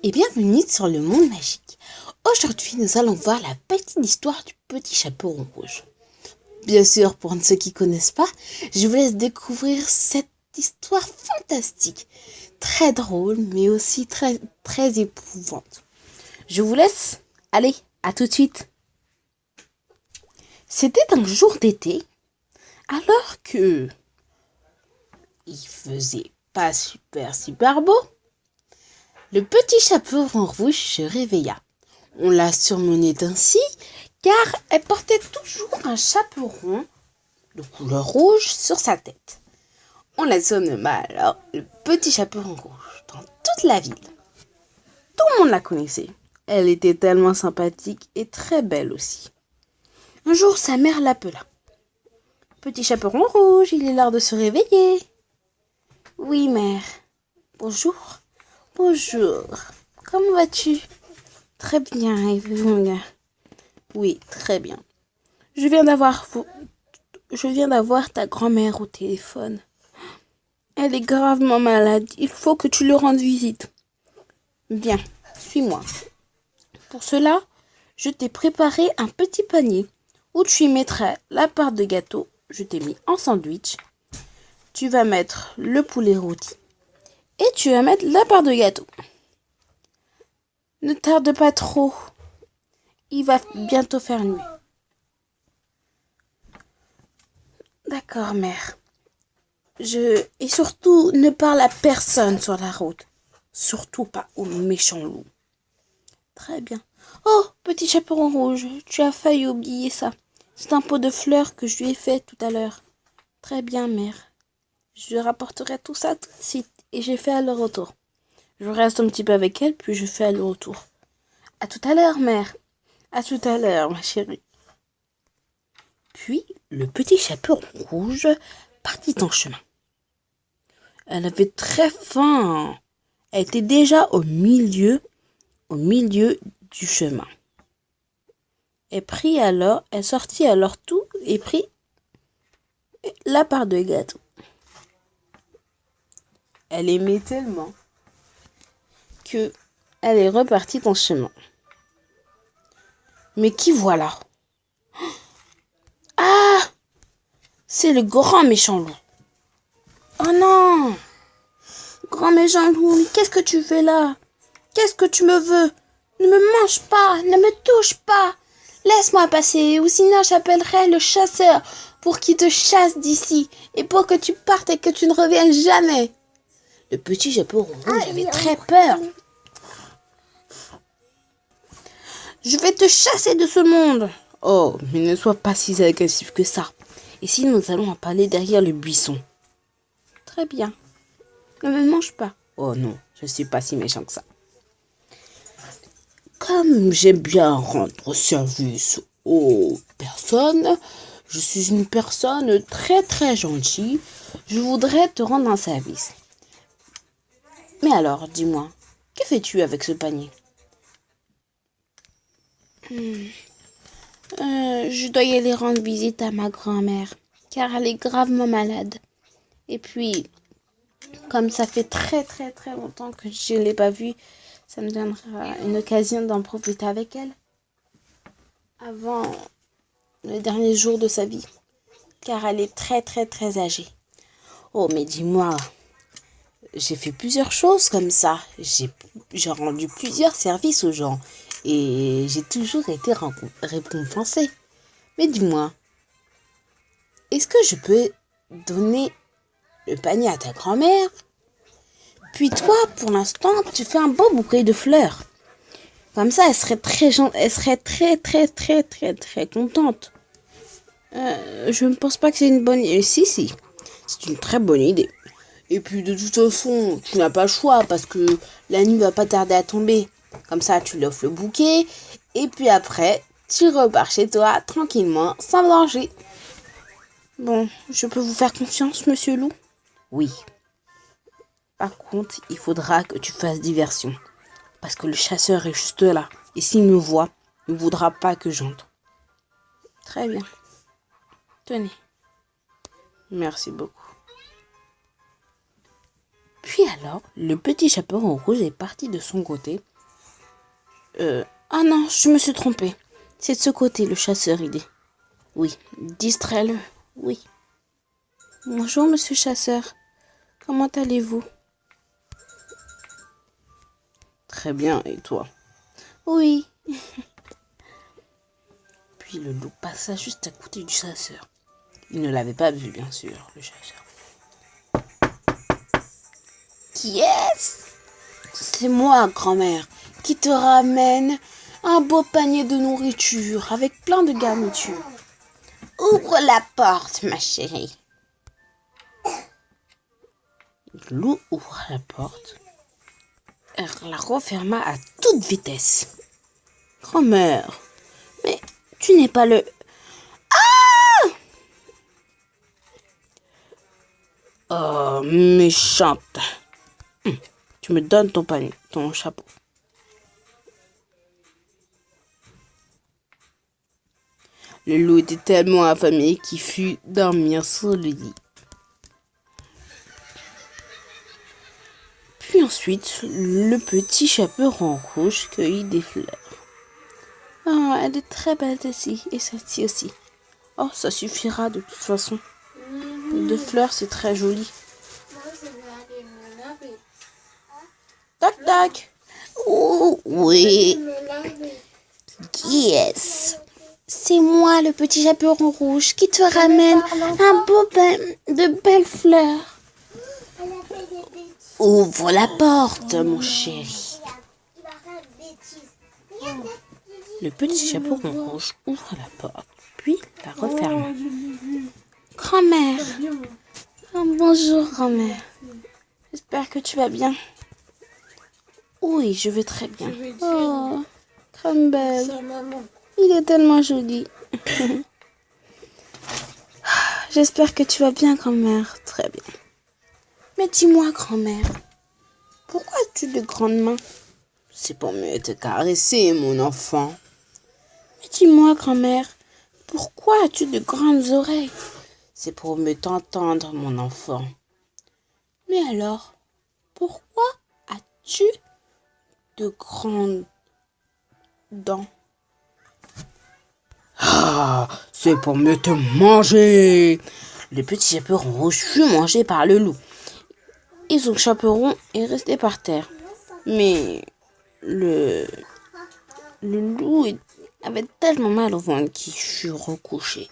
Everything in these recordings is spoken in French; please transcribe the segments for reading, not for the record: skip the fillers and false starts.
et bienvenue sur le monde magique. Aujourd'hui, nous allons voir la petite histoire du petit chaperon rouge. Bien sûr, pour ceux qui ne connaissent pas, je vous laisse découvrir cette histoire fantastique, très drôle, mais aussi très éprouvante. Je vous laisse. Allez, à tout de suite. C'était un jour d'été, alors que il faisait pas super beau. Le petit chaperon rouge se réveilla. On l'a surnommée ainsi car elle portait toujours un chaperon de couleur rouge sur sa tête. On la surnomma alors le petit chaperon rouge dans toute la ville. Tout le monde la connaissait. Elle était tellement sympathique et très belle aussi. Un jour, sa mère l'appela. Petit chaperon rouge, il est l'heure de se réveiller. Oui, mère. Bonjour. Bonjour. Comment vas-tu? Très bien, et vous, mon gars? Oui, très bien. Je viens d'avoir ta grand-mère au téléphone. Elle est gravement malade. Il faut que tu lui rendes visite. Bien, suis-moi. Pour cela, je t'ai préparé un petit panier où tu y mettras la part de gâteau. Je t'ai mis en sandwich. Tu vas mettre le poulet rôti et tu vas mettre la part de gâteau. Ne tarde pas trop. Il va bientôt faire nuit. D'accord, mère. Et surtout, ne parle à personne sur la route. Surtout pas aux méchants loups. Très bien. Oh, petit chaperon rouge, tu as failli oublier ça. C'est un pot de fleurs que je lui ai fait tout à l'heure. Très bien, mère. Je rapporterai tout ça tout de suite et j'ai fait le retour. Je reste un petit peu avec elle, puis je fais le retour. À tout à l'heure, mère. À tout à l'heure, ma chérie. Puis, le petit chaperon rouge partit en chemin. Elle avait très faim. Elle était déjà au milieu du chemin. Elle sortit alors tout et prit la part de gâteau. Elle aimait tellement que elle est repartie en chemin. Mais qui voilà? Ah! C'est le grand méchant loup. Oh non! Grand méchant loup, qu'est-ce que tu fais là? Qu'est-ce que tu me veux? Ne me mange pas, ne me touche pas. Laisse-moi passer, ou sinon j'appellerai le chasseur pour qu'il te chasse d'ici et pour que tu partes et que tu ne reviennes jamais. Le petit chaperon rouge avait très peur. Je vais te chasser de ce monde. Oh, mais ne sois pas si agressif que ça. Ici, nous allons en parler derrière le buisson. Très bien. Ne me mange pas. Oh non, je ne suis pas si méchant que ça. Comme j'aime bien rendre service aux personnes, je suis une personne très gentille. Je voudrais te rendre un service. Mais alors, dis-moi, que fais-tu avec ce panier? Je dois y aller rendre visite à ma grand-mère, car elle est gravement malade. Et puis, comme ça fait très longtemps que je ne l'ai pas vue, ça me donnera une occasion d'en profiter avec elle avant le dernier jour de sa vie, car elle est très âgée. Oh, mais dis-moi, j'ai fait plusieurs choses comme ça. J'ai rendu plusieurs services aux gens et j'ai toujours été récompensée. Mais dis-moi, est-ce que je peux donner le panier à ta grand-mère? Puis toi, pour l'instant, tu fais un beau bouquet de fleurs. Comme ça, elle serait très contente. Je ne pense pas que c'est une bonne idée. Si, c'est une très bonne idée. Et puis de toute façon, tu n'as pas le choix parce que la nuit va pas tarder à tomber. Comme ça, tu lui offres le bouquet et puis après, tu repars chez toi tranquillement, sans danger. Bon, je peux vous faire confiance, monsieur Loup? Oui. Par contre, il faudra que tu fasses diversion. Parce que le chasseur est juste là. Et s'il me voit, il ne voudra pas que j'entre. Très bien. Tenez. Merci beaucoup. Puis alors, le petit chaperon rouge est parti de son côté. Ah non, je me suis trompée. C'est de ce côté, le chasseur, il est. Oui, distrais-le, oui. Bonjour, monsieur chasseur. Comment allez-vous? Très bien, et toi? Oui. Puis le loup passa juste à côté du chasseur. Il ne l'avait pas vu, bien sûr, le chasseur. Qui est-ce? C'est moi, grand-mère, qui te ramène un beau panier de nourriture avec plein de garnitures. Ouvre la porte, ma chérie. Le loup ouvra la porte. Elle la referma à toute vitesse. Grand-mère, mais tu n'es pas le... Oh, méchante. Tu me donnes ton panier, ton chapeau. Le loup était tellement affamé qu'il fut dormir sur le lit. Puis ensuite, le petit chaperon rouge cueillit des fleurs. Oh, elle est très belle celle-ci, et celle-ci aussi. Oh, ça suffira de toute façon. De fleurs, c'est très joli. Toc toc. Oh, oui. Qui est-ce? C'est moi, le petit chaperon rouge, qui te ramène un beau de belles fleurs. Ouvre la porte, mon chéri. Le petit chaperon rouge ouvre la porte, puis la referma. Grand-mère. Oh, bonjour, grand-mère. J'espère que tu vas bien. Oui, je vais très bien. Oh, Crumble. Il est tellement joli. J'espère que tu vas bien, grand-mère. Très bien. Mais dis-moi, grand-mère, pourquoi as-tu de grandes mains? C'est pour mieux te caresser, mon enfant. Mais dis-moi, grand-mère, pourquoi as-tu de grandes oreilles? C'est pour mieux t'entendre, mon enfant. Mais alors, pourquoi as-tu de grandes dents? Ah, c'est pour mieux te manger. Le petit chaperon rouge fut mangé par le loup. Et son chaperon est resté par terre. Mais le loup avait tellement mal au ventre qu'il fut recouché.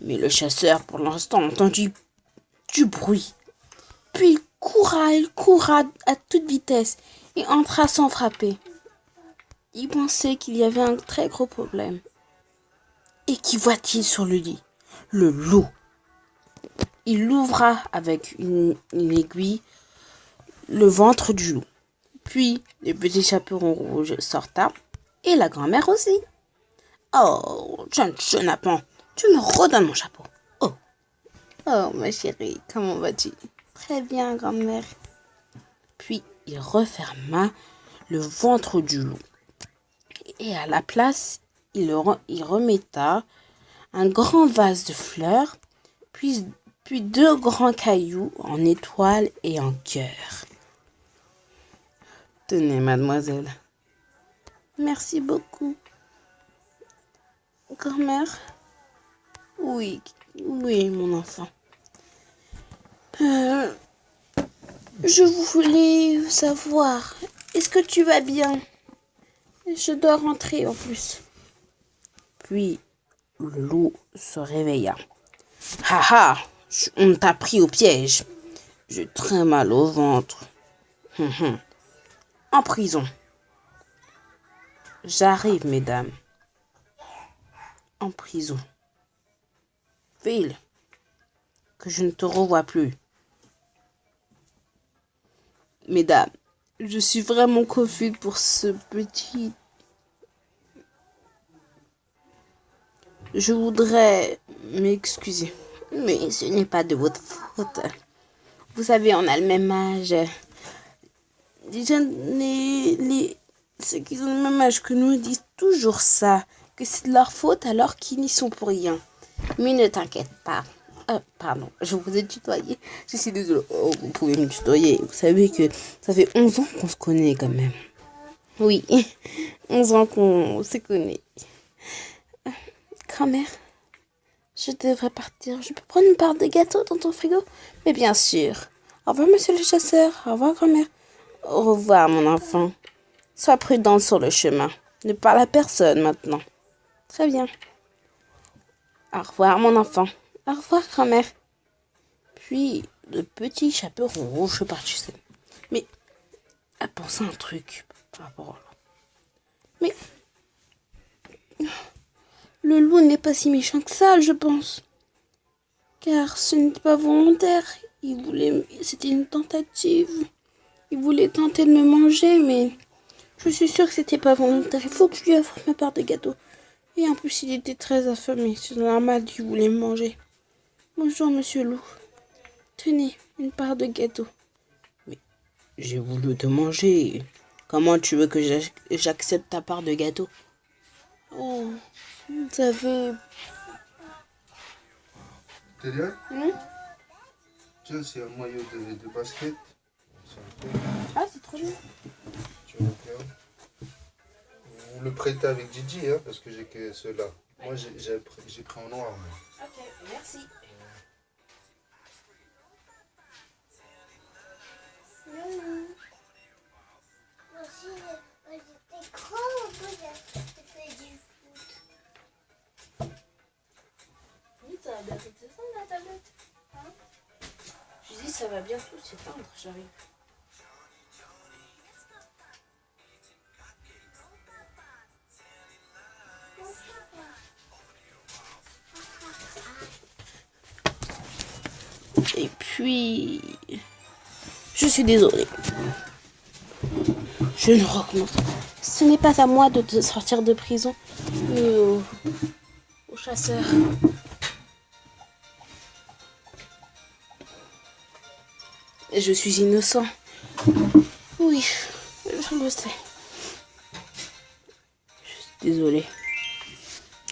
Mais le chasseur, pour l'instant, entendit du bruit. Puis il coura à toute vitesse et entra sans frapper. Il pensait qu'il y avait un très gros problème. Et qu'y voit-il sur le lit? Le loup. Il ouvra avec une aiguille le ventre du loup. Puis le petit chaperon rouge sorta et la grand-mère aussi. Oh, jeune chenapan, tu me redonnes mon chapeau. Oh, oh ma chérie, comment vas-tu? Très bien, grand-mère. Puis il referma le ventre du loup. Et à la place, il remetta un grand vase de fleurs, puis 2 grands cailloux en étoiles et en cœur. Tenez, mademoiselle. Merci beaucoup. Grand-mère? Oui, mon enfant. Je voulais savoir, est-ce que tu vas bien? Je dois rentrer en plus. Puis le loup se réveilla. Ha ha, on t'a pris au piège. J'ai très mal au ventre. En prison. J'arrive, mesdames. En prison. File, que je ne te revois plus. Mesdames, je suis vraiment confuse pour ce petit... Je voudrais m'excuser, mais ce n'est pas de votre faute. Vous savez, on a le même âge. Ceux qui ont le même âge que nous disent toujours ça, que c'est de leur faute alors qu'ils n'y sont pour rien. Mais ne t'inquiète pas, Ah, pardon, je vous ai tutoyé. Je suis désolée. Oh, vous pouvez me tutoyer. Vous savez que ça fait 11 ans qu'on se connaît quand même. Oui, 11 ans qu'on se connaît. Grand-mère, je devrais partir. Je peux prendre une part de gâteau dans ton frigo? Mais bien sûr. Au revoir, monsieur le chasseur. Au revoir, grand-mère. Au revoir, mon enfant. Sois prudent sur le chemin. Ne parle à personne maintenant. Très bien. Au revoir, mon enfant. Au revoir, grand-mère. Puis, le petit chaperon rouge partissait. Mais, elle pensait à un truc par rapport à... Mais, le loup n'est pas si méchant que ça, je pense. Car ce n'était pas volontaire. C'était une tentative. Il voulait tenter de me manger, mais je suis sûre que c'était pas volontaire. Il faut que je lui offre ma part de gâteau. Et en plus, il était très affamé. C'est normal qu'il voulait me manger. Bonjour, monsieur loup. Tenez, une part de gâteau. Mais j'ai voulu te manger. Comment tu veux que j'accepte ta part de gâteau? Oh, vous savez... Derrière, tiens, c'est un maillot de basket. Ah, c'est trop bien. Tu vois bien. Vous le prêtez avec Gigi, hein, parce que j'ai que ceux-là. Moi, j'ai pris en noir. Moi. Ok, merci. Oui, ça va bientôt s'éteindre la tablette. Hein? Je dis ça va bientôt s'éteindre, j'arrive. Et puis... Je suis désolée. Je ne recommence. Ce n'est pas à moi de te sortir de prison, mais au chasseur. Je suis innocent. Oui, je le sais. Je suis désolée.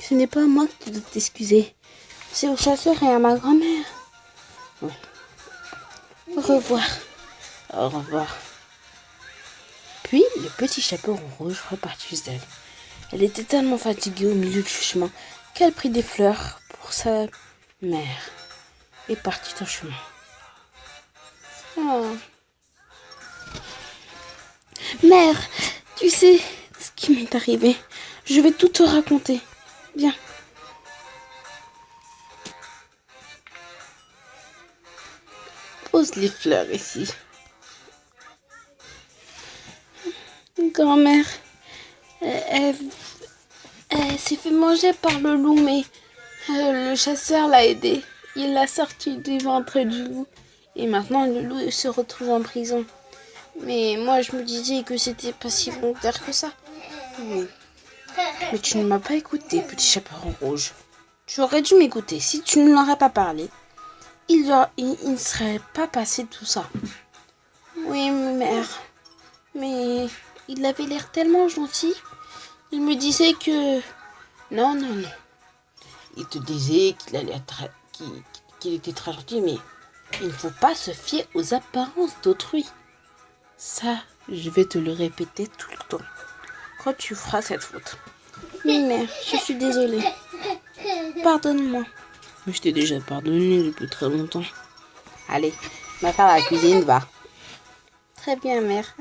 Ce n'est pas à moi que tu dois t'excuser. C'est au chasseur et à ma grand-mère. Oui. Au revoir. Au revoir. Puis, le petit chaperon rouge repartit d'elle. Elle était tellement fatiguée au milieu du chemin qu'elle prit des fleurs pour sa mère et partit en chemin. Oh. Mère, tu sais ce qui m'est arrivé. Je vais tout te raconter. Viens. Pose les fleurs ici. Grand-mère, elle s'est fait manger par le loup, mais le chasseur l'a aidée. Il l'a sortie du ventre du loup. Et maintenant, le loup se retrouve en prison. Mais moi, je me disais que c'était pas si volontaire que ça. Oui. Mais tu ne m'as pas écouté, petit chaperon rouge. Tu aurais dû m'écouter. Si tu ne l'aurais pas parlé, il ne serait pas passé tout ça. Oui, mère. Mais il avait l'air tellement gentil. Il me disait que... Non. Il te disait qu'il était très gentil, mais il ne faut pas se fier aux apparences d'autrui. Ça, je vais te le répéter tout le temps. Quand tu feras cette faute. Oui, mère, je suis désolée. Pardonne-moi. Je t'ai déjà pardonné depuis très longtemps. Allez, va faire la cuisine, va. Très bien, mère.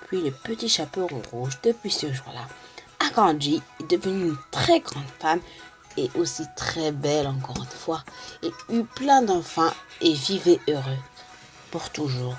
Puis le petit chaperon rouge, depuis ce jour-là, a grandi, est devenu une très grande femme et aussi très belle encore une fois, et eut plein d'enfants et vivait heureux pour toujours.